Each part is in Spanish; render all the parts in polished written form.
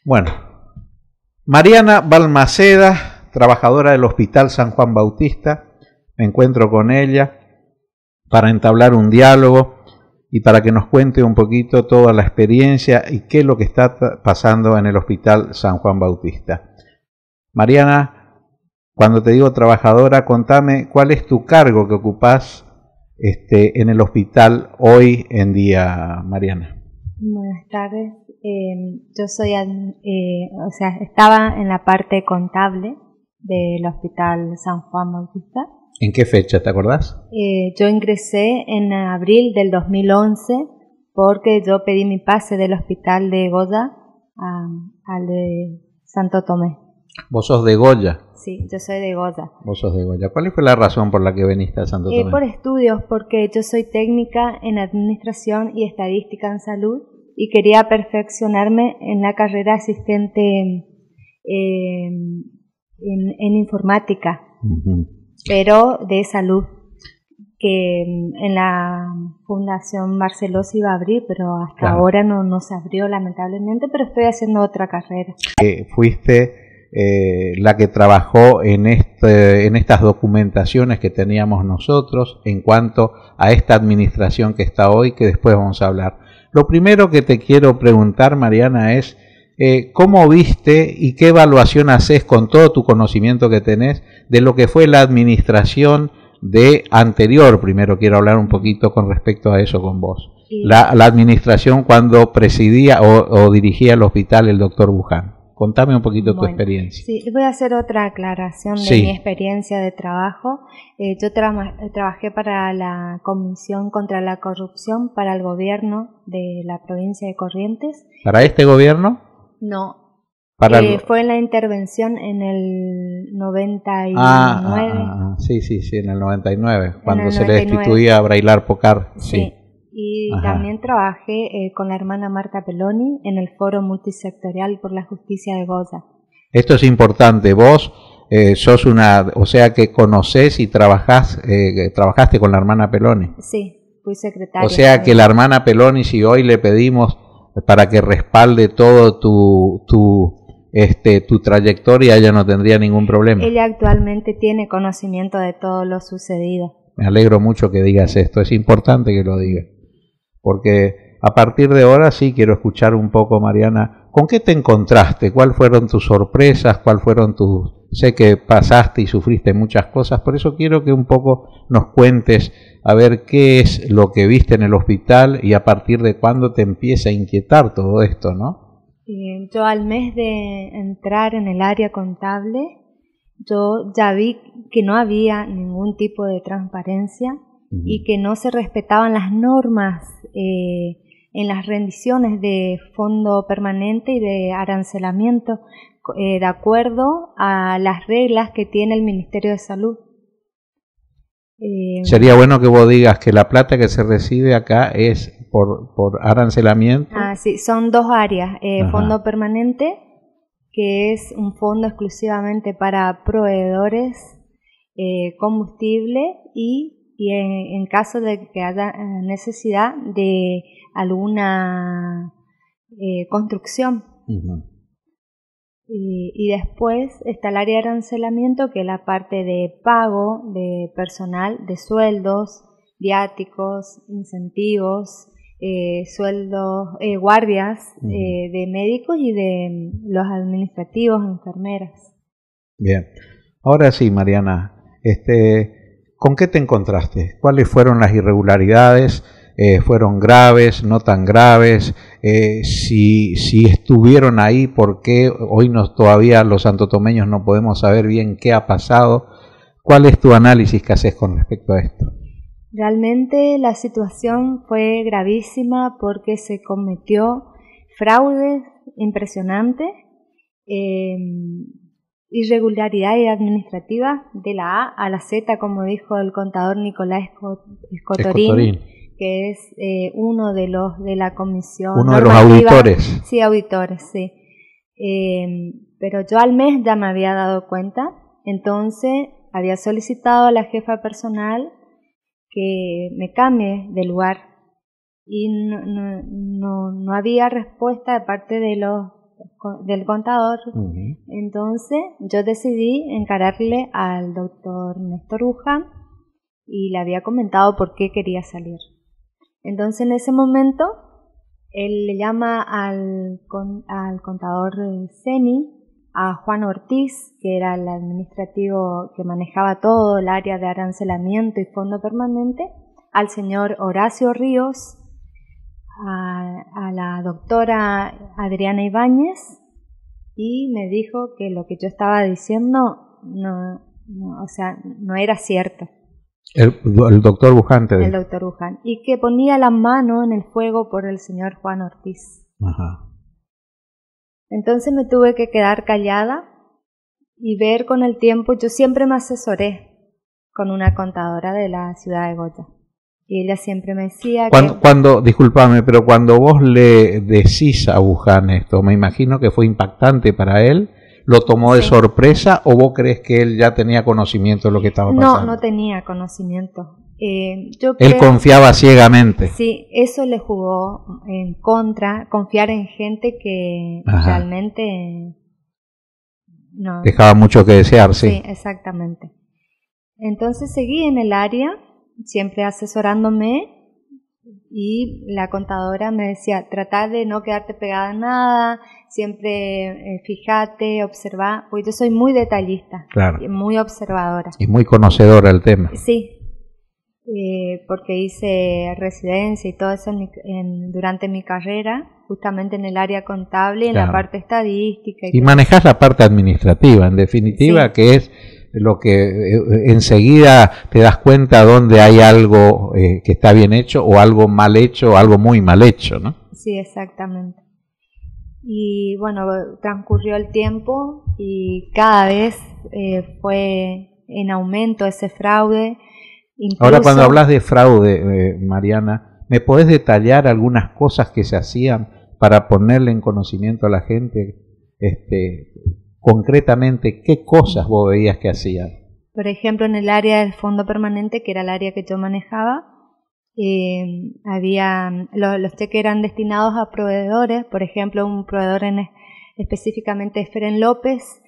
Bueno, Mariana Balmaceda, trabajadora del Hospital San Juan Bautista, me encuentro con ella para entablar un diálogo y para que nos cuente un poquito toda la experiencia y qué es lo que está pasando en el Hospital San Juan Bautista. Mariana, cuando te digo trabajadora, contame cuál es tu cargo que ocupás en el hospital hoy en día, Mariana. Buenas tardes. Yo soy, estaba en la parte contable del Hospital San Juan Bautista. ¿En qué fecha, te acordás? Yo ingresé en abril del 2011 porque yo pedí mi pase del hospital de Goya al de Santo Tomé. ¿Vos sos de Goya? Sí, yo soy de Goya. Vos sos de Goya. ¿Cuál fue la razón por la que viniste a Santo Tomé? Por estudios, porque yo soy técnica en Administración y Estadística en Salud y quería perfeccionarme en la carrera asistente en informática, pero de salud, que en la Fundación Barceló se iba a abrir, pero hasta ahora no se abrió lamentablemente, pero estoy haciendo otra carrera. Fuiste la que trabajó en estas documentaciones que teníamos nosotros en cuanto a esta administración que está hoy, que después vamos a hablar. Lo primero que te quiero preguntar, Mariana, es ¿cómo viste y qué evaluación haces con todo tu conocimiento que tenés de lo que fue la administración de anterior? Primero quiero hablar un poquito con respecto a eso con vos. Sí. La administración cuando presidía o dirigía el hospital el doctor Buján. Contame un poquito tu experiencia. Sí, voy a hacer otra aclaración de mi experiencia de trabajo. Yo trabajé para la Comisión contra la Corrupción para el gobierno de la provincia de Corrientes. ¿Para este gobierno? No. Fue en la intervención en el 99. Sí, en el 99, cuando se le destituía a Brailar Pocar. Sí. Y también trabajé con la hermana Marta Peloni en el Foro Multisectorial por la Justicia de Goya. Esto es importante. Vos sos o sea que conocés y trabajaste con la hermana Peloni. Sí, fui secretaria. O sea que la hermana Peloni, si hoy le pedimos para que respalde todo tu trayectoria, ella no tendría ningún problema. Ella actualmente tiene conocimiento de todo lo sucedido. Me alegro mucho que digas esto. Es importante que lo digas. Porque a partir de ahora sí quiero escuchar un poco, Mariana, ¿con qué te encontraste? ¿Cuáles fueron tus sorpresas? ¿Cuáles fueron Sé que pasaste y sufriste muchas cosas, por eso quiero que un poco nos cuentes a ver qué es lo que viste en el hospital y a partir de cuándo te empieza a inquietar todo esto, ¿no? Yo al mes de entrar en el área contable, yo ya vi que no había ningún tipo de transparencia y que no se respetaban las normas en las rendiciones de fondo permanente y de arancelamiento de acuerdo a las reglas que tiene el Ministerio de Salud. Sería bueno que vos digas que la plata que se recibe acá es por arancelamiento. Sí, son dos áreas. Fondo permanente, que es un fondo exclusivamente para proveedores, combustible y en caso de que haya necesidad de alguna construcción. Y después está el área de arancelamiento, que es la parte de pago de personal, de sueldos, viáticos, incentivos, sueldos, guardias de médicos y de los administrativos, enfermeras. Bien. Ahora sí, Mariana, ¿con qué te encontraste? ¿Cuáles fueron las irregularidades? ¿Fueron graves, no tan graves? Si estuvieron ahí, ¿por qué hoy todavía los santotomeños no podemos saber bien qué ha pasado? ¿Cuál es tu análisis que haces con respecto a esto? Realmente la situación fue gravísima porque se cometió fraude impresionante, irregularidades administrativas de la A a la Z, como dijo el contador Nicolás Escotorín, que es uno de la comisión. Uno de los auditores. Sí, auditores, sí. Pero yo al mes ya me había dado cuenta, entonces había solicitado a la jefa personal que me cambie de lugar y no había respuesta de parte de los del contador. Uh-huh. Entonces yo decidí encararle al doctor Néstor Buján y le había comentado por qué quería salir. Entonces en ese momento él le llama al contador Seni, a Juan Ortiz, que era el administrativo que manejaba todo el área de arancelamiento y fondo permanente, al señor Horacio Ríos, a la doctora Adriana Ibáñez, y me dijo que lo que yo estaba diciendo no era cierto. El doctor Buján te dijo. El doctor Buján. Y que ponía la mano en el fuego por el señor Juan Ortiz. Ajá. Entonces me tuve que quedar callada y ver con el tiempo. Yo siempre me asesoré con una contadora de la ciudad de Goya. Y ella siempre me decía discúlpame, pero cuando vos le decís a Buján esto, me imagino que fue impactante para él. ¿Lo tomó de sorpresa o vos crees que él ya tenía conocimiento de lo que estaba pasando? No tenía conocimiento. Él confiaba ciegamente. Sí, eso le jugó en contra, confiar en gente que realmente no dejaba mucho que desear, sí. Sí, exactamente. Entonces seguí en el área, siempre asesorándome, y la contadora me decía, trata de no quedarte pegada a nada, siempre fíjate, observa, porque yo soy muy detallista, claro, muy observadora. Y muy conocedora del tema. Sí, porque hice residencia y todo eso durante mi carrera, justamente en el área contable y en la parte estadística. Y manejás la parte administrativa, en definitiva, sí, que es lo que enseguida te das cuenta dónde hay algo que está bien hecho o algo mal hecho o algo muy mal hecho, ¿no? Sí, exactamente. Y bueno, transcurrió el tiempo y cada vez fue en aumento ese fraude. Incluso, ahora, cuando hablas de fraude, Mariana, ¿me podés detallar algunas cosas que se hacían para ponerle en conocimiento a la gente? Concretamente, ¿qué cosas vos veías que hacían? Por ejemplo, en el área del fondo permanente, que era el área que yo manejaba, había los cheques eran destinados a proveedores. Por ejemplo, un proveedor específicamente Feren López,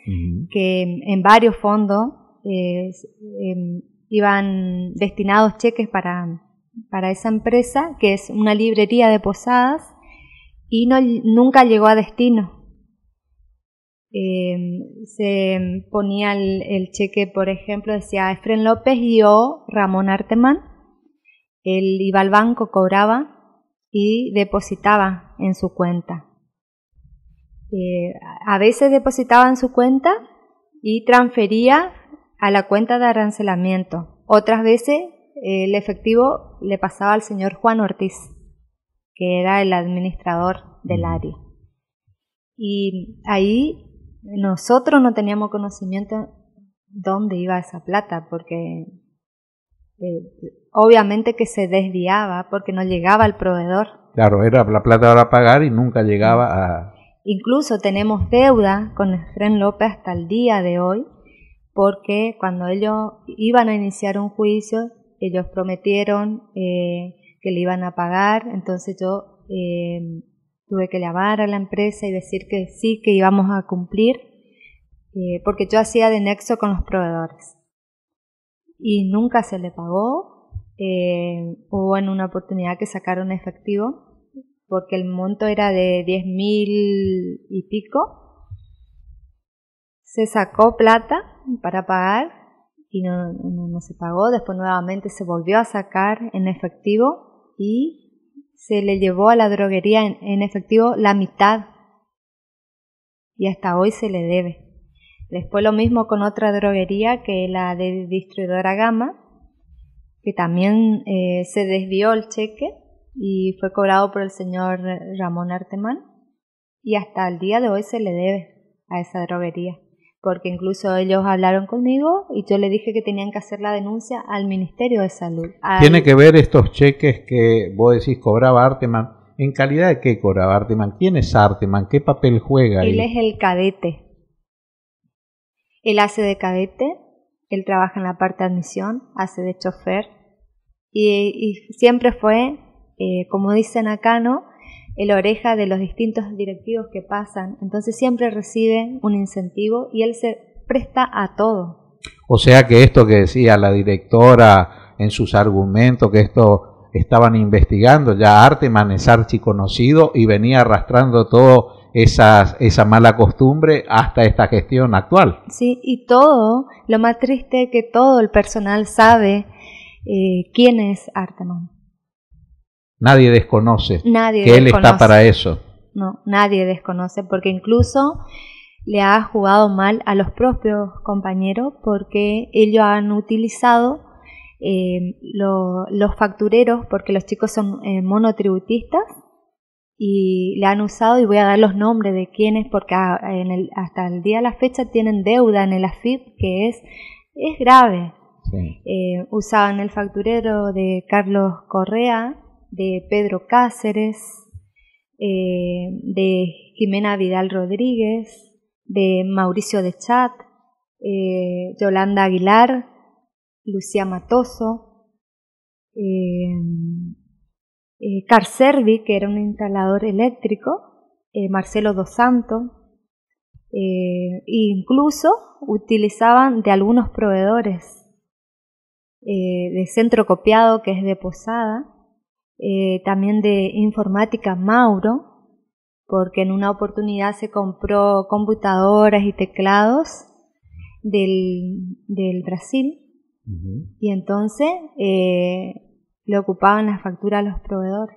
que en varios fondos iban destinados cheques para esa empresa, que es una librería de Posadas, y nunca llegó a destino. Se ponía el cheque, por ejemplo, decía Efren López y o Ramón Artemán. Él iba al banco, cobraba y depositaba en su cuenta. A veces depositaba en su cuenta y transfería a la cuenta de arancelamiento. Otras veces el efectivo le pasaba al señor Juan Ortiz, que era el administrador del área. Y ahí nosotros no teníamos conocimiento dónde iba esa plata, porque obviamente que se desviaba porque no llegaba al proveedor. Claro, era la plata para pagar y nunca llegaba a... Incluso tenemos deuda con Efren López hasta el día de hoy, porque cuando ellos iban a iniciar un juicio, ellos prometieron que le iban a pagar. Entonces yo tuve que llamar a la empresa y decir que sí, que íbamos a cumplir, porque yo hacía de nexo con los proveedores. Y nunca se le pagó. Hubo en una oportunidad que sacaron efectivo, porque el monto era de 10.000 y pico. Se sacó plata para pagar y no se pagó. Después nuevamente se volvió a sacar en efectivo y se le llevó a la droguería en efectivo la mitad, y hasta hoy se le debe. Después lo mismo con otra droguería, que es la de distribuidora Gama, que también se desvió el cheque y fue cobrado por el señor Ramón Artemán, y hasta el día de hoy se le debe a esa droguería, porque incluso ellos hablaron conmigo y yo le dije que tenían que hacer la denuncia al Ministerio de Salud. ¿Tiene que ver estos cheques que vos decís cobraba Artemán? ¿En calidad de qué cobraba Artemán? ¿Quién es Artemán? ¿Qué papel juega ahí? Él es el cadete. Él hace de cadete, él trabaja en la parte de admisión, hace de chofer, y siempre fue, como dicen acá, ¿no? el oreja de los distintos directivos que pasan, entonces siempre recibe un incentivo y él se presta a todo. O sea que esto que decía la directora en sus argumentos, que esto estaban investigando, ya Arteman es archiconocido y venía arrastrando todo esa mala costumbre hasta esta gestión actual. Sí, y todo, lo más triste es que todo el personal sabe quién es Arteman. Nadie desconoce Nadie que desconoce. él está para eso. No, nadie desconoce, porque incluso le ha jugado mal a los propios compañeros, porque ellos han utilizado los factureros, porque los chicos son monotributistas, y le han usado, y voy a dar los nombres de quiénes, porque hasta el día de la fecha tienen deuda en el AFIP, que es grave. Sí. Usaban el facturero de Carlos Correa, de Pedro Cáceres, de Jimena Vidal Rodríguez, de Mauricio de Chat, Yolanda Aguilar, Lucía Matoso, Carcervi, que era un instalador eléctrico, Marcelo Dos Santos, incluso utilizaban de algunos proveedores de Centro Copiado, que es de Posada, también de Informática Mauro, porque en una oportunidad se compró computadoras y teclados del Brasil, y entonces le ocupaban las facturas a los proveedores.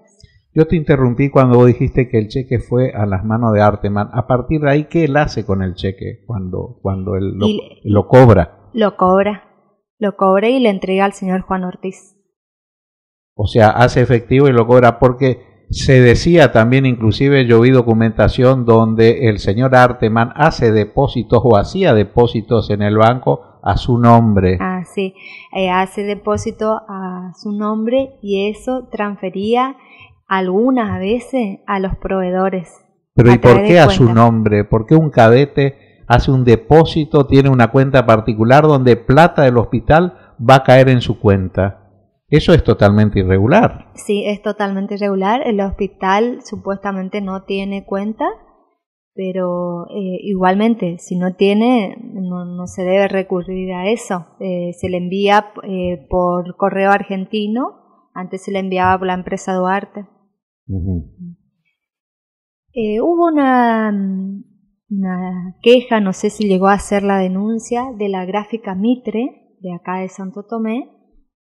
Yo te interrumpí cuando vos dijiste que el cheque fue a las manos de Arteman. A partir de ahí, ¿qué él hace con el cheque cuando él lo cobra? Lo cobra y le entrega al señor Juan Ortiz. O sea, hace efectivo y lo cobra, porque se decía también, inclusive yo vi documentación donde el señor Arteman hace depósitos o hacía depósitos en el banco a su nombre. Ah, sí, hace depósito a su nombre y eso transfería algunas veces a los proveedores. Pero ¿y por qué a su nombre? ¿Por qué un cadete hace un depósito, tiene una cuenta particular donde plata del hospital va a caer en su cuenta? Eso es totalmente irregular. Sí, es totalmente irregular. El hospital supuestamente no tiene cuenta, pero igualmente, si no tiene, no se debe recurrir a eso. Se le envía por correo argentino, antes se le enviaba por la empresa Duarte. Hubo una queja, no sé si llegó a hacer la denuncia, de la gráfica Mitre, de acá de Santo Tomé,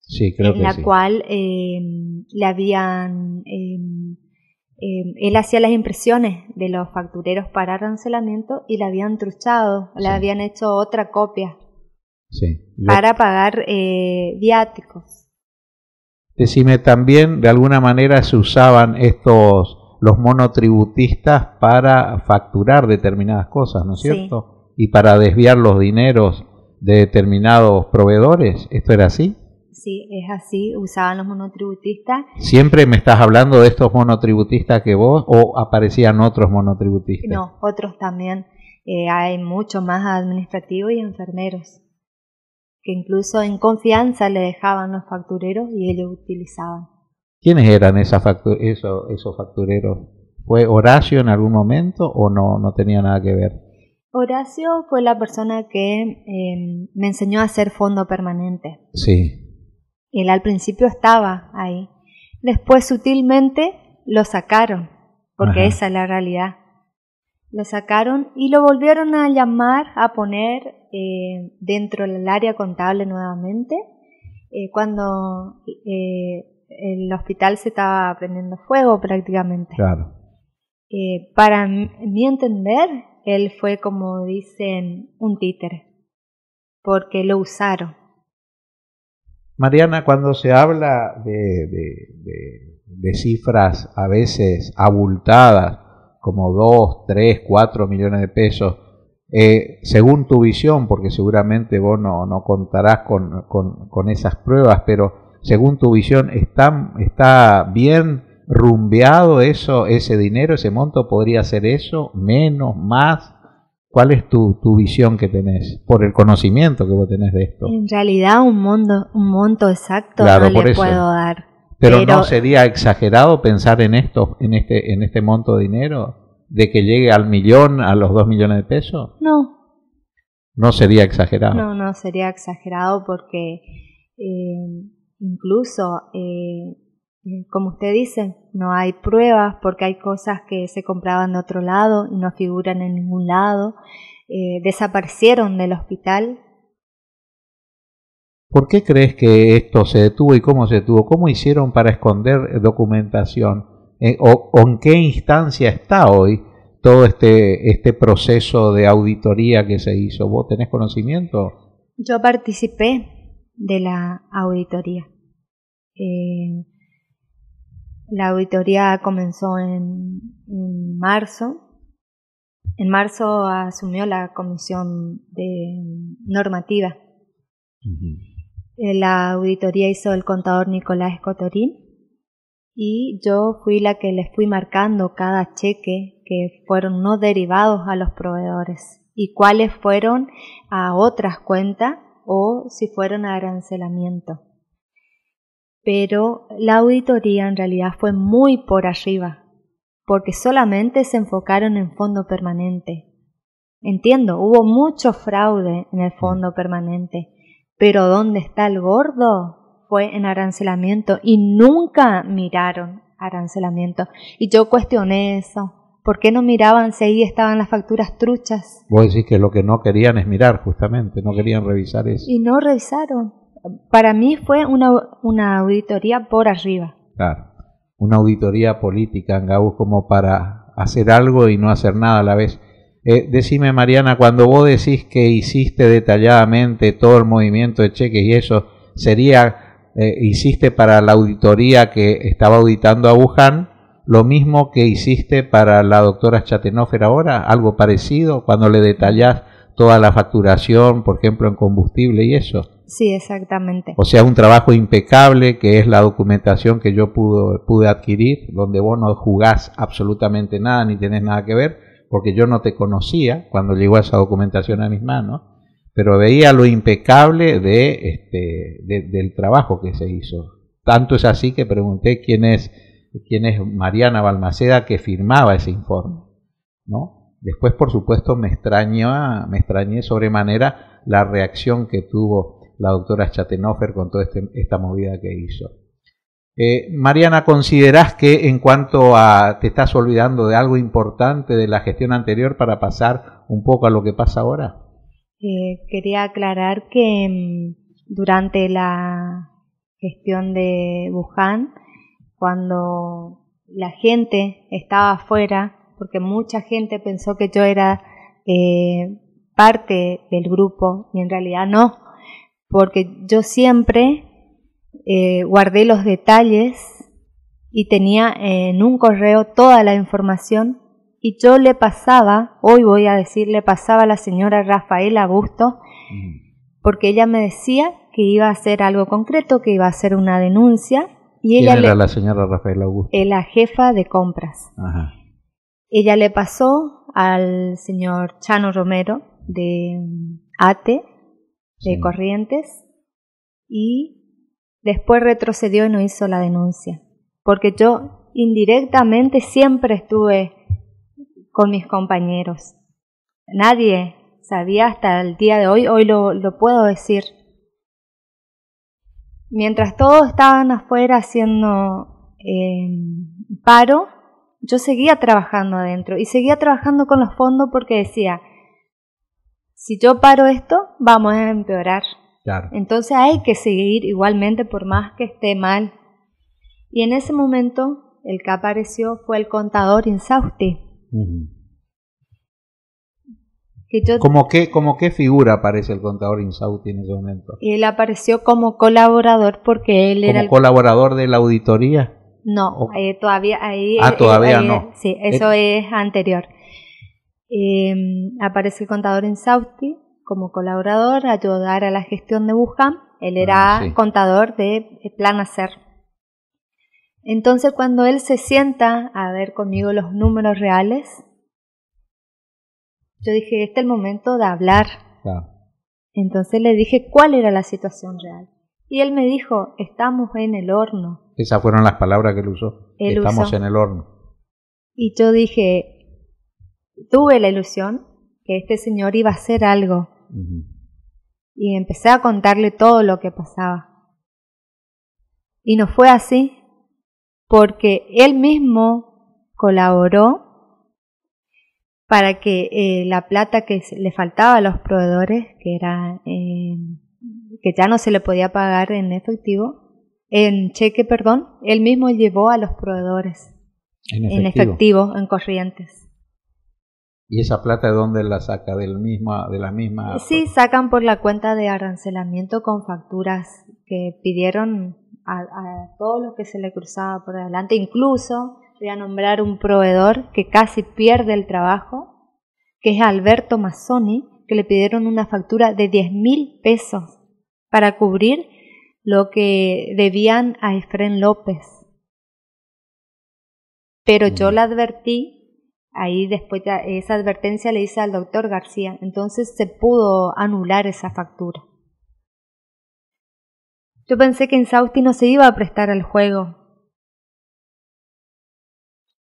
sí, creo que en la sí. cual le habían... él hacía las impresiones de los factureros para arancelamiento y le habían truchado, le habían hecho otra copia para pagar viáticos. Decime, también de alguna manera se usaban los monotributistas para facturar determinadas cosas, ¿no es cierto? Y para desviar los dineros de determinados proveedores, ¿esto era así? Sí, es así, usaban los monotributistas. ¿Siempre me estás hablando de estos monotributistas que vos o aparecían otros monotributistas? No, otros también. Hay mucho más administrativos y enfermeros, que incluso en confianza le dejaban los factureros y ellos utilizaban. ¿Quiénes eran esos factureros? ¿Fue Horacio en algún momento o no tenía nada que ver? Horacio fue la persona que me enseñó a hacer fondo permanente. Sí. Él al principio estaba ahí. Después sutilmente lo sacaron, porque esa es la realidad. Lo sacaron y lo volvieron a llamar, a poner dentro del área contable nuevamente, cuando el hospital se estaba prendiendo fuego prácticamente. Claro. Para mi entender, él fue, como dicen, un títere, porque lo usaron. Mariana, cuando se habla de cifras a veces abultadas, como 2, 3, 4 millones de pesos, según tu visión, porque seguramente vos no contarás con esas pruebas, pero según tu visión, ¿está bien rumbeado ese dinero, ese monto? ¿Podría ser eso? ¿Menos? ¿Más? ¿Cuál es tu visión que tenés por el conocimiento que vos tenés de esto? En realidad un monto exacto claro, no le puedo dar. Pero ¿no sería exagerado pensar en esto, en este monto de dinero, de que llegue al millón, a los 2 millones de pesos? No. ¿No sería exagerado? No, no sería exagerado porque incluso, como usted dice, no hay pruebas porque hay cosas que se compraban de otro lado y no figuran en ningún lado. Desaparecieron del hospital. ¿Por qué crees que esto se detuvo y cómo se detuvo? ¿Cómo hicieron para esconder documentación? ¿O en qué instancia está hoy todo este proceso de auditoría que se hizo? ¿Vos tenés conocimiento? Yo participé de la auditoría. La auditoría comenzó en marzo. En marzo asumió la comisión de normativa. La auditoría hizo el contador Nicolás Escotorín y yo fui la que les fui marcando cada cheque que fueron no derivados a los proveedores y cuáles fueron a otras cuentas o si fueron a arancelamiento. Pero la auditoría en realidad fue muy por arriba, porque solamente se enfocaron en fondo permanente. Entiendo, hubo mucho fraude en el fondo permanente, pero ¿dónde está el gordo? Fue en arancelamiento y nunca miraron arancelamiento. Y yo cuestioné eso. ¿Por qué no miraban si ahí estaban las facturas truchas? Vos decís que lo que no querían es mirar, justamente, no querían revisar eso. Y no revisaron. Para mí fue una auditoría por arriba. Claro, una auditoría política, Angaús, como para hacer algo y no hacer nada a la vez. Decime, Mariana, cuando vos decís que hiciste detalladamente todo el movimiento de cheques y eso, hiciste para la auditoría que estaba auditando a Wuhan, lo mismo que hiciste para la doctora Schattenhofer ahora, algo parecido, cuando le detallás toda la facturación, por ejemplo, en combustible y eso. Sí, exactamente. O sea, un trabajo impecable, que es la documentación que yo pude adquirir, donde vos no jugás absolutamente nada, ni tenés nada que ver, porque yo no te conocía cuando llegó esa documentación a mis manos, pero veía lo impecable del trabajo que se hizo. Tanto es así que pregunté quién es Mariana Balmaceda que firmaba ese informe, ¿no? Después, por supuesto, me extrañé sobremanera la reacción que tuvo la doctora Schattenhofer con toda esta movida que hizo. Mariana, ¿considerás que en cuanto a te estás olvidando de algo importante de la gestión anterior para pasar un poco a lo que pasa ahora? Quería aclarar que durante la gestión de Wuhan, cuando la gente estaba afuera, porque mucha gente pensó que yo era parte del grupo y en realidad no, porque yo siempre guardé los detalles y tenía en un correo toda la información y yo le pasaba, hoy voy a decir, le pasaba a la señora Rafaela Busto, porque ella me decía que iba a hacer algo concreto, que iba a hacer una denuncia. Y ¿Quién era la señora Rafaela Busto? La jefa de compras. Ajá. Ella le pasó al señor Chano Romero de ATE, de Corrientes, y después retrocedió y no hizo la denuncia, porque yo indirectamente siempre estuve con mis compañeros. Nadie sabía hasta el día de hoy lo puedo decir. Mientras todos estaban afuera haciendo paro, yo seguía trabajando adentro y seguía trabajando con los fondos porque decía, si yo paro esto, vamos a empeorar. Claro. Entonces hay que seguir igualmente por más que esté mal. Y en ese momento el que apareció fue el contador Insausti. ¿Cómo qué figura aparece el contador Insausti en ese momento? Él apareció como colaborador porque él era... ¿Como colaborador de la auditoría? No, todavía ahí... todavía no. Sí, eso es anterior. Aparece el contador Insausti como colaborador, ayudar a la gestión de Wuhan. Él era contador de Plan Hacer. Entonces cuando él se sienta a ver conmigo los números reales, yo dije, este es el momento de hablar. Claro. Entonces le dije cuál era la situación real. Y él me dijo, estamos en el horno. Esas fueron las palabras que él usó. Él Estamos usó. en el horno. Y yo dije, tuve la ilusión que este señor iba a hacer algo. Y empecé a contarle todo lo que pasaba. Y no fue así, porque él mismo colaboró para que la plata que le faltaba a los proveedores, que era que ya no se le podía pagar en efectivo, en cheque, perdón, él mismo llevó a los proveedores en efectivo, en corrientes. ¿Y esa plata de dónde la saca? ¿De la misma? Sí, sacan por la cuenta de arancelamiento con facturas que pidieron a todo lo que se le cruzaba por delante. Incluso voy a nombrar un proveedor que casi pierde el trabajo, que es Alberto Mazzoni, que le pidieron una factura de 10.000 pesos para cubrir lo que debían a Efrén López. Pero yo le advertí. Ahí después esa advertencia le hice al doctor García, entonces se pudo anular esa factura. Yo pensé que Insausti no se iba a prestar al juego.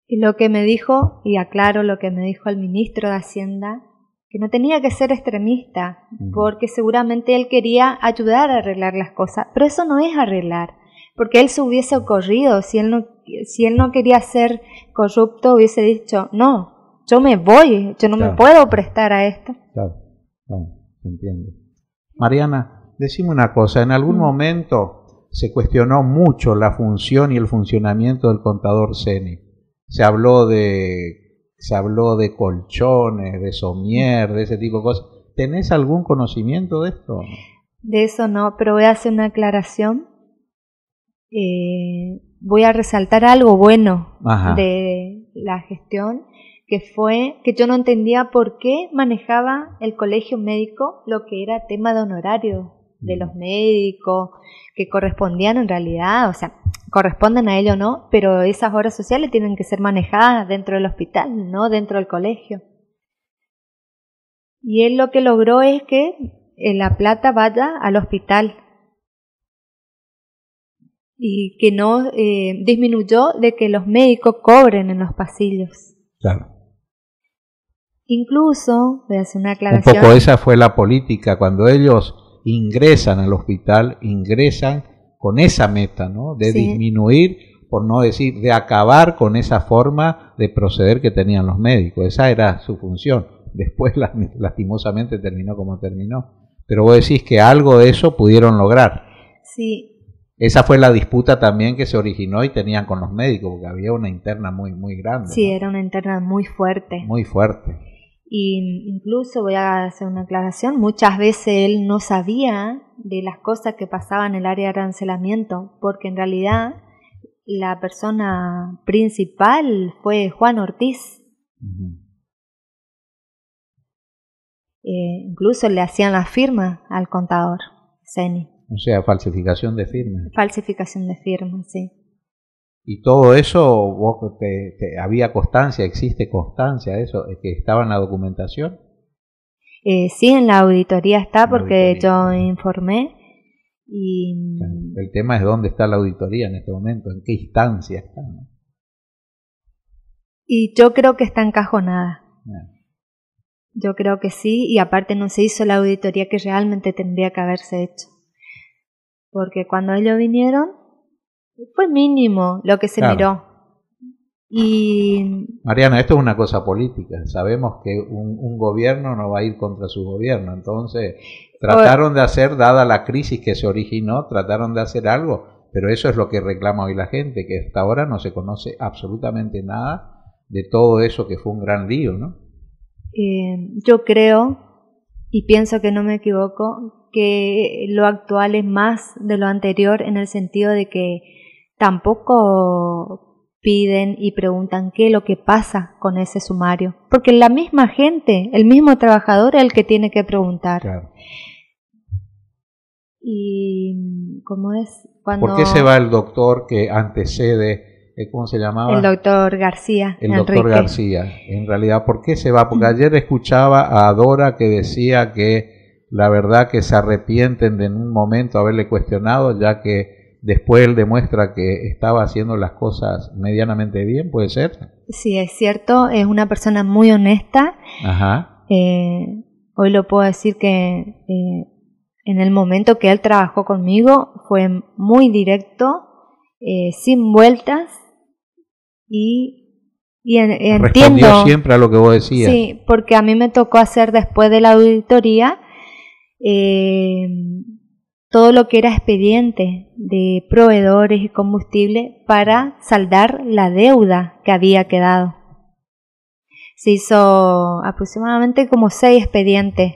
Y lo que me dijo, y aclaro lo que me dijo el ministro de Hacienda, que no tenía que ser extremista, porque seguramente él quería ayudar a arreglar las cosas, pero eso no es arreglar, porque él se hubiese ocurrido, si él no quería ser corrupto, hubiese dicho, no, yo me voy, yo no me puedo prestar a esto. Claro, entiendo. Mariana, decime una cosa, en algún momento se cuestionó mucho la función y el funcionamiento del contador Ceni. Se habló de colchones, de somier, de ese tipo de cosas. ¿Tenés algún conocimiento de esto? De eso no, pero voy a hacer una aclaración. Voy a resaltar algo bueno de la gestión, que fue que yo no entendía por qué manejaba el colegio médico lo que era tema de honorario de los médicos, que correspondían en realidad, o sea, corresponden a ello no, pero esas horas sociales tienen que ser manejadas dentro del hospital, no dentro del colegio. Y él lo que logró es que la plata vaya al hospital y que no disminuyó de que los médicos cobren en los pasillos. Claro. Incluso, voy a hacer una aclaración. Un poco esa fue la política, cuando ellos ingresan al hospital, ingresan con esa meta, ¿no? De disminuir, por no decir, de acabar con esa forma de proceder que tenían los médicos. Esa era su función. Después, lastimosamente, terminó como terminó. Pero vos decís que algo de eso pudieron lograr. Sí. Esa fue la disputa también que se originó y tenían con los médicos, porque había una interna muy grande. Sí, ¿no? era una interna muy fuerte. Muy fuerte. Y incluso voy a hacer una aclaración, muchas veces él no sabía de las cosas que pasaban en el área de arancelamiento, porque en realidad la persona principal fue Juan Ortiz. Incluso le hacían la firma al contador Ceni. O sea, falsificación de firmas. Falsificación de firmas, sí. Y todo eso, vos había constancia, existe constancia de eso, que estaba en la documentación. Sí, en la auditoría está, porque yo informé. Y el tema es dónde está la auditoría en este momento, en qué instancia está, ¿no? Y yo creo que está encajonada. Yo creo que sí, y aparte no se hizo la auditoría que realmente tendría que haberse hecho. Porque cuando ellos vinieron, fue mínimo lo que se miró. Y Mariana, esto es una cosa política. Sabemos que un gobierno no va a ir contra su gobierno. Entonces, trataron de hacer, dada la crisis que se originó, trataron de hacer algo. Pero eso es lo que reclama hoy la gente, que hasta ahora no se conoce absolutamente nada de todo eso que fue un gran lío, ¿no? Yo creo, y pienso que no me equivoco, que lo actual es más de lo anterior, en el sentido de que tampoco piden y preguntan qué es lo que pasa con ese sumario, porque la misma gente, el mismo trabajador es el que tiene que preguntar. Claro. Y ¿cómo es? Cuando ¿por qué se va el doctor que antecede? ¿Cómo se llamaba? El doctor García. El doctor García. En realidad, ¿por qué se va? Porque ayer escuchaba a Dora que decía que la verdad que se arrepienten de en un momento haberle cuestionado, ya que después él demuestra que estaba haciendo las cosas medianamente bien, ¿puede ser? Sí, es cierto, es una persona muy honesta. Ajá. Hoy lo puedo decir que en el momento que él trabajó conmigo fue muy directo, sin vueltas, entiendo. Respondió siempre a lo que vos decías. Sí, porque a mí me tocó hacer después de la auditoría todo lo que era expediente de proveedores y combustible para saldar la deuda que había quedado. Se hizo aproximadamente como 6 expedientes,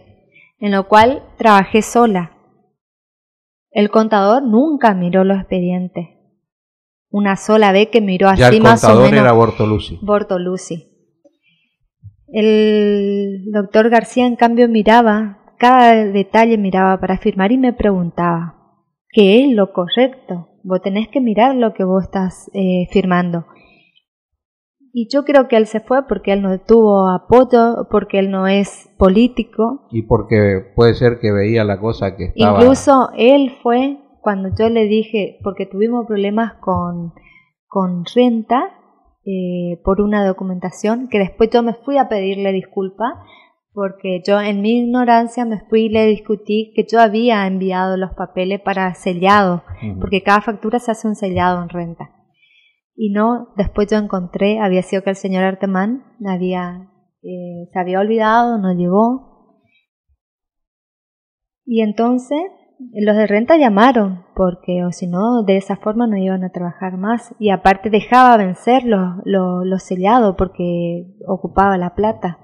en lo cual trabajé sola. El contador nunca miró los expedientes. Una sola vez que miró así más o menos. Ya el contador era Bortolucci. Bortolucci. El doctor García, en cambio, miraba cada detalle, miraba para firmar y me preguntaba, ¿qué es lo correcto? Vos tenés que mirar lo que vos estás firmando. Y yo creo que él se fue porque él no tuvo apoyo, porque él no es político. Y porque puede ser que veía la cosa que estaba... Incluso él fue, cuando yo le dije, porque tuvimos problemas con renta por una documentación, que después yo me fui a pedirle disculpas, porque yo en mi ignorancia me fui y le discutí que yo había enviado los papeles para sellado, porque cada factura se hace un sellado en renta. Y no, después yo encontré, había sido que el señor Artemán se había olvidado, no llegó. Y entonces los de renta llamaron, porque o si no, de esa forma no iban a trabajar más. Y aparte dejaba vencer los sellados porque ocupaba la plata.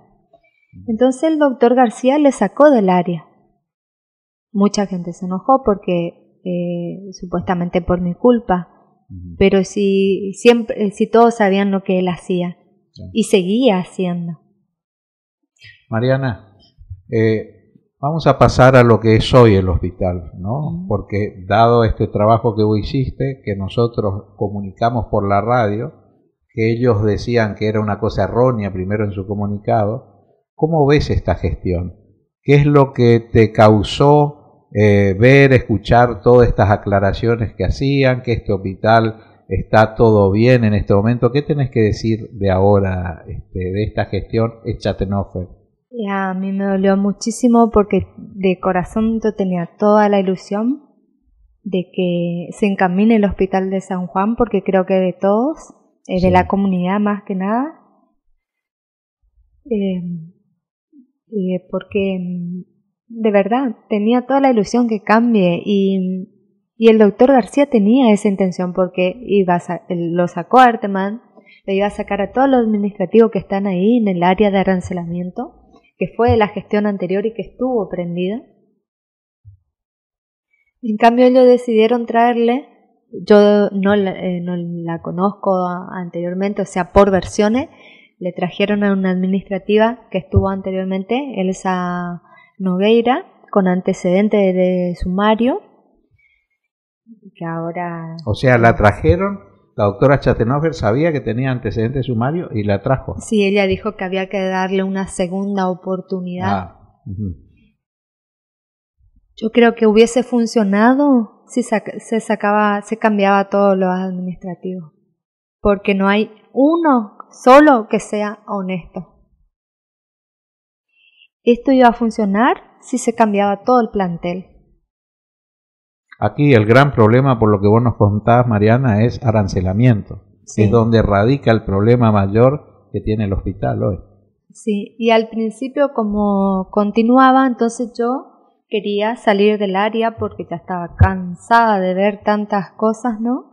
Entonces el doctor García le sacó del área. Mucha gente se enojó porque supuestamente por mi culpa. Pero si todos sabían lo que él hacía, y seguía haciendo. Mariana, vamos a pasar a lo que es hoy el hospital, ¿no? Porque dado este trabajo que vos hiciste, que nosotros comunicamos por la radio, que ellos decían que era una cosa errónea primero en su comunicado, ¿cómo ves esta gestión? ¿Qué es lo que te causó ver, escuchar todas estas aclaraciones que hacían, que este hospital está todo bien en este momento? ¿Qué tenés que decir de ahora, de esta gestión Schatenhofer? A mí me dolió muchísimo porque de corazón yo tenía toda la ilusión de que se encamine el hospital de San Juan, porque creo que de todos, de la comunidad más que nada, porque de verdad tenía toda la ilusión que cambie, y el doctor García tenía esa intención, porque lo sacó a Artemán, le iba a sacar a todos los administrativos que están ahí en el área de arancelamiento, que fue de la gestión anterior y que estuvo prendida. En cambio ellos decidieron traerle, yo no la conozco anteriormente, o sea, por versiones, le trajeron a una administrativa que estuvo anteriormente, Elsa Nogueira, con antecedentes de sumario, que ahora... O sea, la trajeron, la doctora Schatenhofer sabía que tenía antecedentes de sumario y la trajo. Sí, ella dijo que había que darle una segunda oportunidad. Yo creo que hubiese funcionado si se cambiaba todo lo administrativo, porque no hay uno solo que sea honesto. Esto iba a funcionar si se cambiaba todo el plantel. Aquí el gran problema, por lo que vos nos contás, Mariana, es arancelamiento. Sí. Es donde radica el problema mayor que tiene el hospital hoy. Sí, y al principio como continuaba, entonces yo quería salir del área porque ya estaba cansada de ver tantas cosas, ¿no?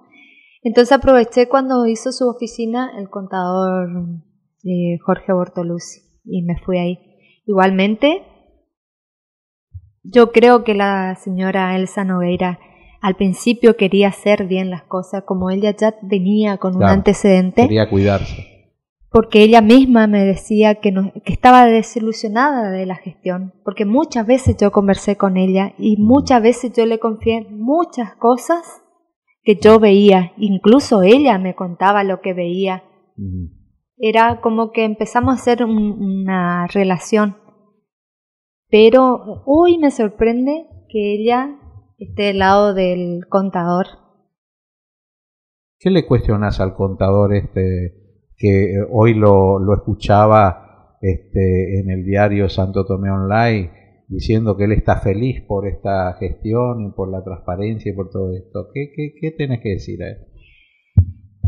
Entonces aproveché cuando hizo su oficina el contador Jorge Bortolucci y me fui ahí. Igualmente, yo creo que la señora Elsa Nogueira al principio quería hacer bien las cosas, como ella ya venía con un antecedente. Quería cuidarse. Porque ella misma me decía que estaba desilusionada de la gestión, porque muchas veces yo conversé con ella y muchas veces yo le confié muchas cosas que yo veía, incluso ella me contaba lo que veía. Era como que empezamos a hacer una relación, pero hoy me sorprende que ella esté del lado del contador, ¿Qué le cuestionas al contador que hoy lo escuchaba en el diario Santo Tomé Online diciendo que él está feliz por esta gestión y por la transparencia y por todo esto? ¿Qué tenés que decir a él?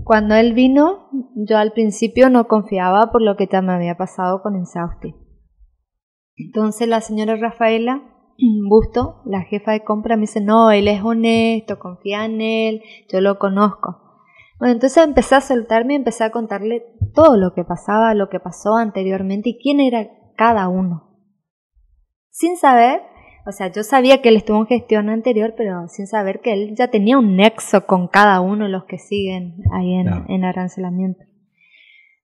Cuando él vino, yo al principio no confiaba por lo que ya me había pasado con Insausti. Entonces la señora Rafaela Busto, la jefa de compra, me dice, no, él es honesto, confía en él, yo lo conozco. Bueno, entonces empecé a soltarme y empecé a contarle todo lo que pasaba, lo que pasó anteriormente y quién era cada uno. Sin saber, o sea, yo sabía que él estuvo en gestión anterior, pero sin saber que él ya tenía un nexo con cada uno de los que siguen ahí en arancelamiento.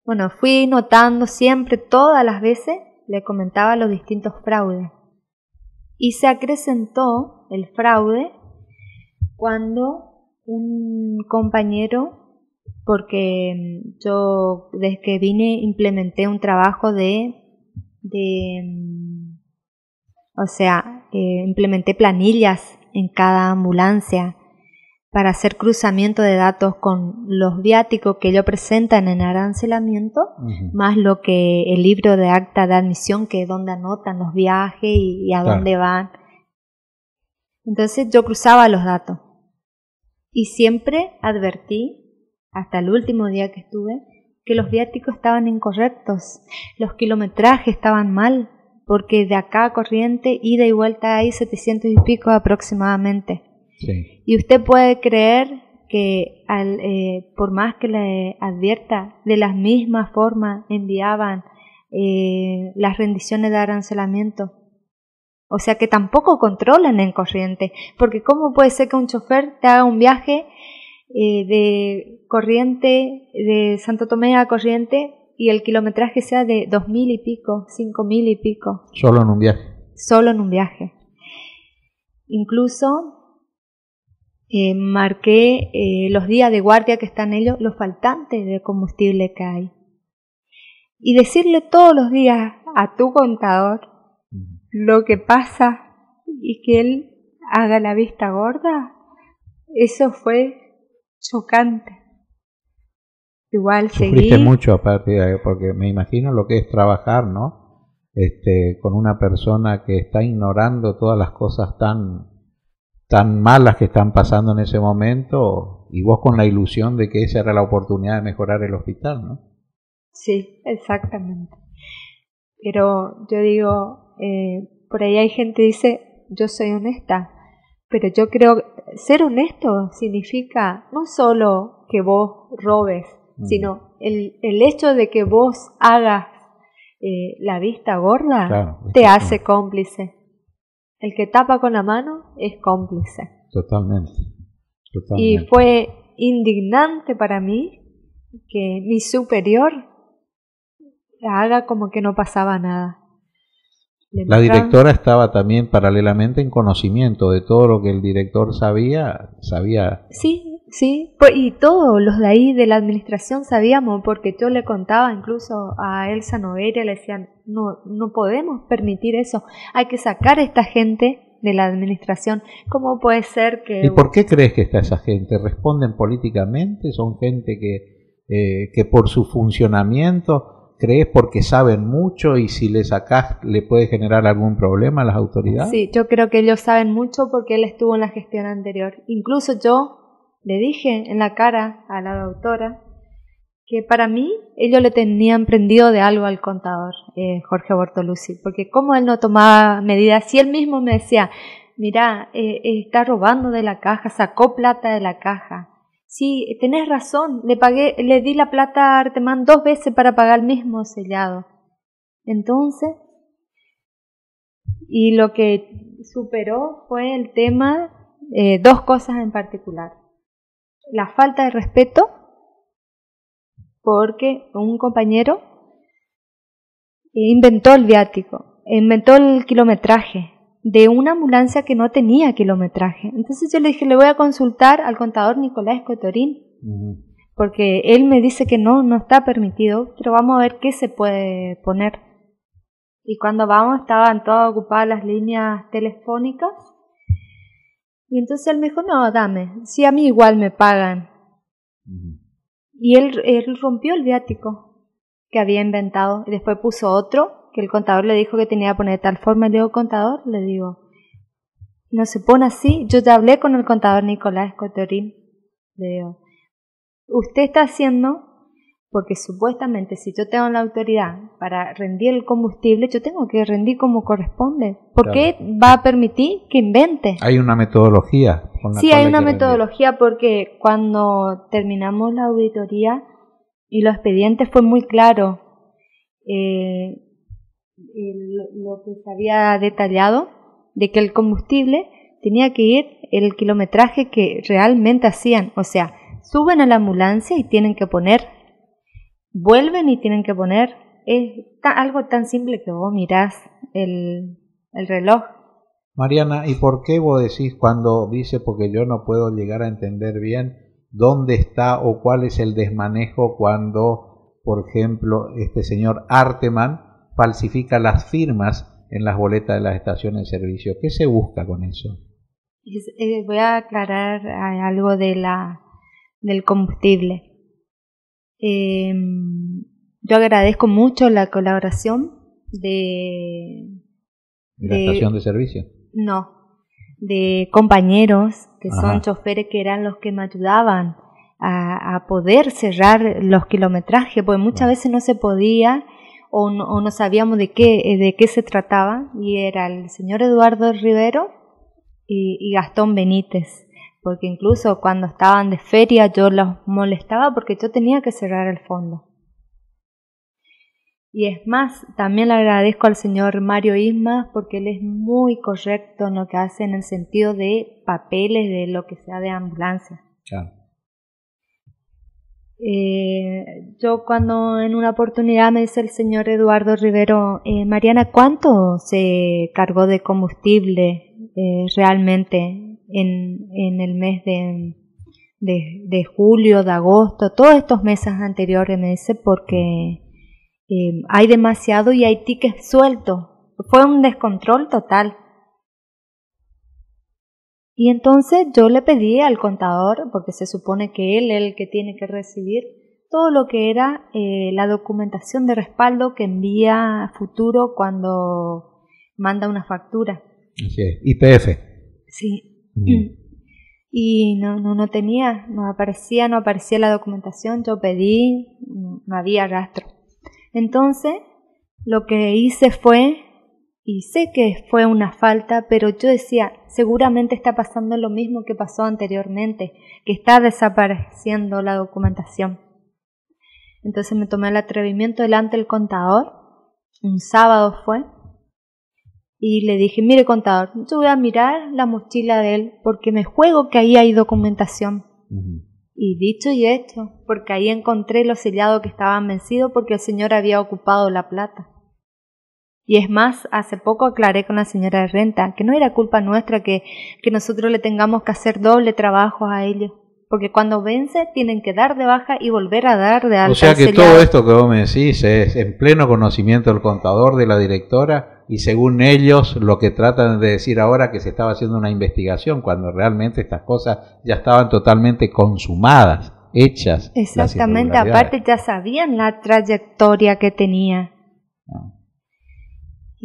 Bueno, fui notando siempre, todas las veces, le comentaba los distintos fraudes. Y se acrecentó el fraude cuando un compañero, porque yo desde que vine implementé un trabajo implementé planillas en cada ambulancia para hacer cruzamiento de datos con los viáticos que ellos presentan en arancelamiento, más lo que el libro de acta de admisión, que es donde anotan los viajes y a dónde van. Entonces yo cruzaba los datos y siempre advertí, hasta el último día que estuve, que los viáticos estaban incorrectos, los kilometrajes estaban mal, porque de acá a Corrientes, ida y vuelta hay 700 y pico aproximadamente. Sí. Y usted puede creer que por más que le advierta, de la misma forma enviaban las rendiciones de arancelamiento. O sea que tampoco controlan en Corrientes, porque ¿cómo puede ser que un chofer te haga un viaje de Corrientes, de Santo Tomé a Corrientes, y el kilometraje sea de 2.000 y pico, 5.000 y pico? Solo en un viaje. Solo en un viaje. Incluso marqué los días de guardia que están ellos, los faltantes de combustible que hay. Y decirle todos los días a tu contador lo que pasa y que él haga la vista gorda, eso fue chocante. Igual sufriste mucho aparte, porque me imagino lo que es trabajar, ¿no? Con una persona que está ignorando todas las cosas tan malas que están pasando en ese momento, y vos con la ilusión de que esa era la oportunidad de mejorar el hospital, ¿no? Sí, exactamente. Pero yo digo, por ahí hay gente que dice, yo soy honesta, pero yo creo ser honesto significa no solo que vos robes, sino el hecho de que vos hagas la vista gorda, claro, te hace cómplice. El que tapa con la mano es cómplice. Totalmente. Y fue indignante para mí que mi superior haga como que no pasaba nada. La directora estaba también paralelamente en conocimiento de todo lo que el director sabía. Sí, y todos los de ahí de la administración sabíamos, porque yo le contaba incluso a Elsa Nogueira, le decían, no podemos permitir eso, hay que sacar a esta gente de la administración. ¿Cómo puede ser que...? ¿Y por qué crees que está esa gente? ¿Responden políticamente? ¿Son gente que por su funcionamiento... ¿Crees porque saben mucho y si le sacás le puede generar algún problema a las autoridades? Sí, yo creo que ellos saben mucho porque él estuvo en la gestión anterior. Incluso yo le dije en la cara a la doctora que para mí ellos le tenían prendido de algo al contador, Jorge Bortoluzzi, porque como él no tomaba medidas, si él mismo me decía, mira, está robando de la caja, sacó plata de la caja. Sí, tenés razón, le di la plata a Artemán 2 veces para pagar el mismo sellado. Entonces, y lo que superó fue el tema, 2 cosas en particular. La falta de respeto, porque un compañero inventó el viático, inventó el kilometraje de una ambulancia que no tenía kilometraje. Entonces yo le dije, le voy a consultar al contador Nicolás Escotorín, porque él me dice que no está permitido, pero vamos a ver qué se puede poner. Y cuando vamos estaban todas ocupadas las líneas telefónicas, y entonces él me dijo, no, dame, si a mí igual me pagan. Y él rompió el viático que había inventado y después puso otro que el contador le dijo que tenía que poner de tal forma. Le digo, contador, le digo, no se pone así. Yo ya hablé con el contador Nicolás Escotorín. Le digo, usted está haciendo, porque supuestamente si yo tengo la autoridad para rendir el combustible, yo tengo que rendir como corresponde. ¿Por qué va a permitir que invente? Hay una metodología. Sí, hay una metodología porque cuando terminamos la auditoría y los expedientes fue muy claro lo que se había detallado de que el combustible tenía que ir el kilometraje que realmente hacían. O sea, suben a la ambulancia y tienen que poner, vuelven y tienen que poner. Es algo tan simple que vos mirás el reloj. Mariana, ¿y por qué vos decís cuando dice, porque yo no puedo llegar a entender bien dónde está o cuál es el desmanejo cuando, por ejemplo, este señor Arteman falsifica las firmas en las boletas de las estaciones de servicio? ¿Qué se busca con eso? Voy a aclarar algo del combustible. Yo agradezco mucho la colaboración de la estación de servicio. No, de compañeros que son choferes que eran los que me ayudaban a poder cerrar los kilometrajes, porque muchas veces no se podía o no sabíamos de qué se trataba, y era el señor Eduardo Rivero y Gastón Benítez, porque incluso cuando estaban de feria yo los molestaba porque yo tenía que cerrar el fondo. Y es más, también le agradezco al señor Mario Ismas porque él es muy correcto en lo que hace en el sentido de papeles, de lo que sea de ambulancia. Claro. Yo cuando en una oportunidad me dice el señor Eduardo Rivero, Mariana, ¿cuánto se cargó de combustible realmente en el mes de julio, de agosto, todos estos meses anteriores? Me dice, porque hay demasiado y hay tickets sueltos. Fue un descontrol total. Y entonces yo le pedí al contador, porque se supone que él es el que tiene que recibir todo lo que era la documentación de respaldo que envía a futuro cuando manda una factura. Sí, YPF. Sí. Y no tenía, no aparecía la documentación. Yo pedí, no había rastro. Entonces, lo que hice fue, y sé que fue una falta, pero yo decía, seguramente está pasando lo mismo que pasó anteriormente, que está desapareciendo la documentación. Entonces me tomé el atrevimiento delante del contador, un sábado fue, y le dije, mire contador, yo voy a mirar la mochila de él, porque me juego que ahí hay documentación. Y dicho y hecho, porque ahí encontré los sellados que estaban vencidos porque el señor había ocupado la plata. Y es más, hace poco aclaré con la señora de renta que no era culpa nuestra que nosotros le tengamos que hacer doble trabajo a ellos, porque cuando vence tienen que dar de baja y volver a dar de alta. O sea que todo esto que vos me decís es en pleno conocimiento del contador, de la directora, y según ellos lo que tratan de decir ahora que se estaba haciendo una investigación, cuando realmente estas cosas ya estaban totalmente consumadas, hechas. Exactamente, aparte ya sabían la trayectoria que tenía.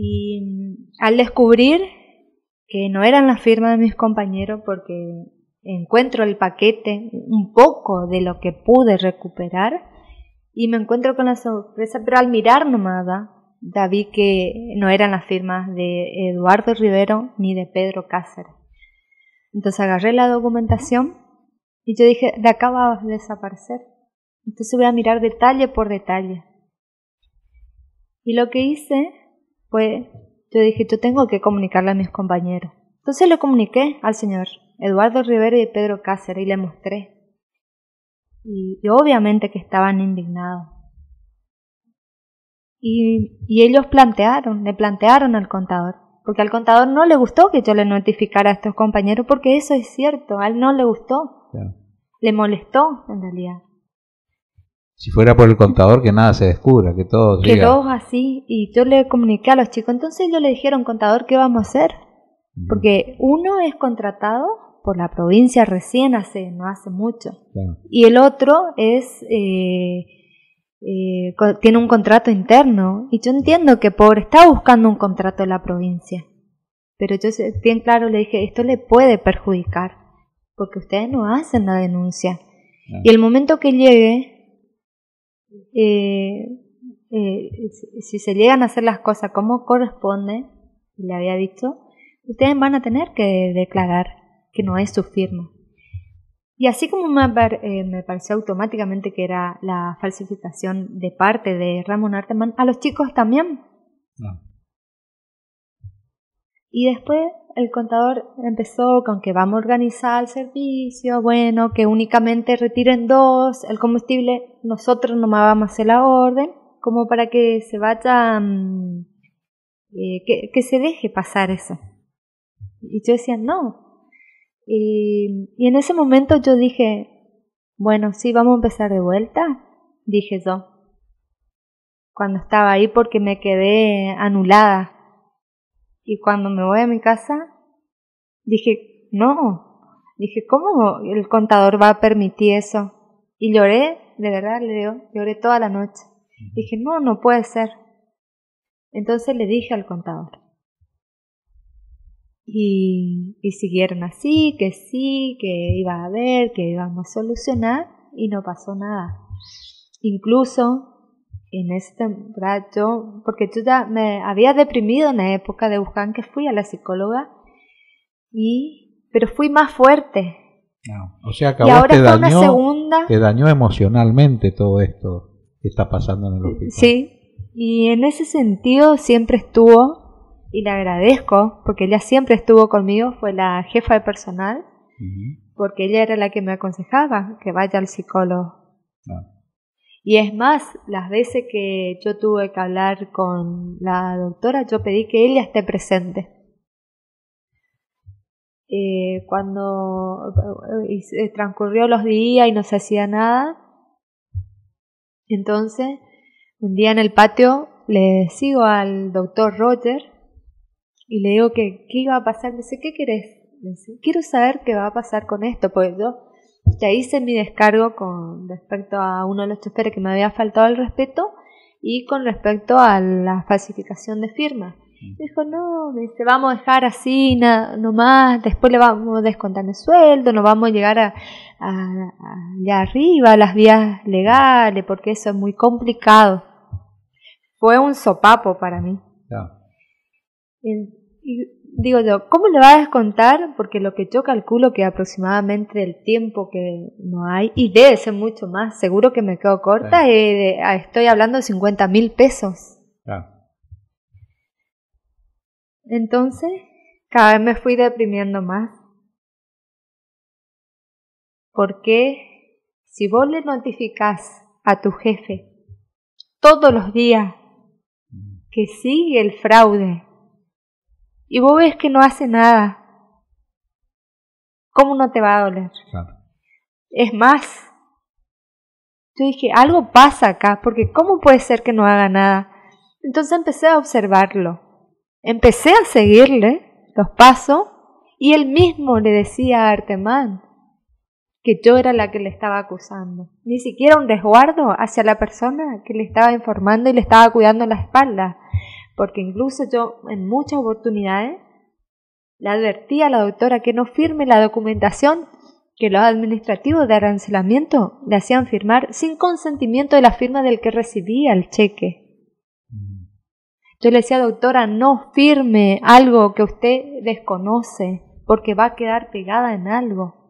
Y al descubrir que no eran las firmas de mis compañeros, porque encuentro el paquete, un poco de lo que pude recuperar, y me encuentro con la sorpresa, pero al mirar nomás ya vi que no eran las firmas de Eduardo Rivero ni de Pedro Cáceres. Entonces agarré la documentación y yo dije, de acá va a desaparecer. Entonces voy a mirar detalle por detalle. Y lo que hice fue, yo dije, yo tengo que comunicarle a mis compañeros. Entonces le comuniqué al señor Eduardo Rivero y Pedro Cáceres y le mostré. Y obviamente que estaban indignados. Y ellos le plantearon al contador, porque al contador no le gustó que yo le notificara a estos compañeros, porque eso es cierto, a él no le gustó, le molestó en realidad. Si fuera por el contador, que nada se descubra, que todo quedó así, y yo le comuniqué a los chicos. Entonces ellos le dijeron, contador, ¿qué vamos a hacer? Porque uno es contratado por la provincia recién no hace mucho. Claro. Y el otro es tiene un contrato interno. Y yo entiendo que pobre está buscando un contrato de la provincia. Pero yo bien claro le dije, esto le puede perjudicar, porque ustedes no hacen la denuncia. Claro. Y el momento que llegue, si se llegan a hacer las cosas como corresponde, le había dicho, ustedes van a tener que declarar que no es su firma. Y así como me pareció automáticamente que era la falsificación de parte de Ramón Arteman, a los chicos también. No. Y después el contador empezó con que vamos a organizar el servicio, bueno, que únicamente retiren 2, el combustible, nosotros nomás vamos a hacer la orden, como para que se vaya, que se deje pasar eso. Y yo decía, no. Y en ese momento yo dije, bueno, sí, vamos a empezar de vuelta, dije yo, cuando estaba ahí porque me quedé anulada. Y cuando me voy a mi casa, dije, no, dije, ¿cómo el contador va a permitir eso? Y lloré, de verdad, lloré toda la noche. Dije, no, no puede ser. Entonces le dije al contador. Y siguieron así, que iba a ver, que íbamos a solucionar, y no pasó nada. Incluso en ese temporada porque yo ya me había deprimido en la época de Wuhan, que fui a la psicóloga, pero fui más fuerte. No. O sea que y a vos ahora te dañó emocionalmente todo esto que está pasando en el hospital. Sí, y en ese sentido siempre estuvo, y le agradezco, porque ella siempre estuvo conmigo, fue la jefa de personal, porque ella era la que me aconsejaba que vaya al psicólogo. No. Y es más, las veces que yo tuve que hablar con la doctora, yo pedí que ella esté presente. Cuando transcurrió los días y no se hacía nada, entonces un día en el patio le sigo al doctor Roger y le digo que qué iba a pasar. Me dice, ¿qué querés? Me dice, quiero saber qué va a pasar con esto, pues yo ya hice mi descargo con respecto a uno de los choferes que me había faltado el respeto y con respecto a la falsificación de firma. Me dijo, no, me dice, vamos a dejar así, nomás, después le vamos a descontar el sueldo, no vamos a llegar allá arriba, a las vías legales, porque eso es muy complicado. Fue un sopapo para mí. No. Y digo yo, ¿cómo le va a descontar? Porque lo que yo calculo que aproximadamente el tiempo que no hay, y debe ser mucho más, seguro que me quedo corta, sí. Estoy hablando de 50.000 pesos. Claro. Entonces, cada vez me fui deprimiendo más. Porque si vos le notificás a tu jefe todos los días que sigue el fraude y vos ves que no hace nada, ¿cómo no te va a doler? Claro. Es más, yo dije, algo pasa acá, porque ¿cómo puede ser que no haga nada? Entonces empecé a observarlo. Empecé a seguirle los pasos y él mismo le decía a Arteman que yo era la que le estaba acusando. Ni siquiera un resguardo hacia la persona que le estaba informando y le estaba cuidando la espalda. Porque incluso yo en muchas oportunidades le advertí a la doctora que no firme la documentación que los administrativos de arancelamiento le hacían firmar sin consentimiento de la firma del que recibía el cheque. Yo le decía, doctora, no firme algo que usted desconoce, porque va a quedar pegada en algo.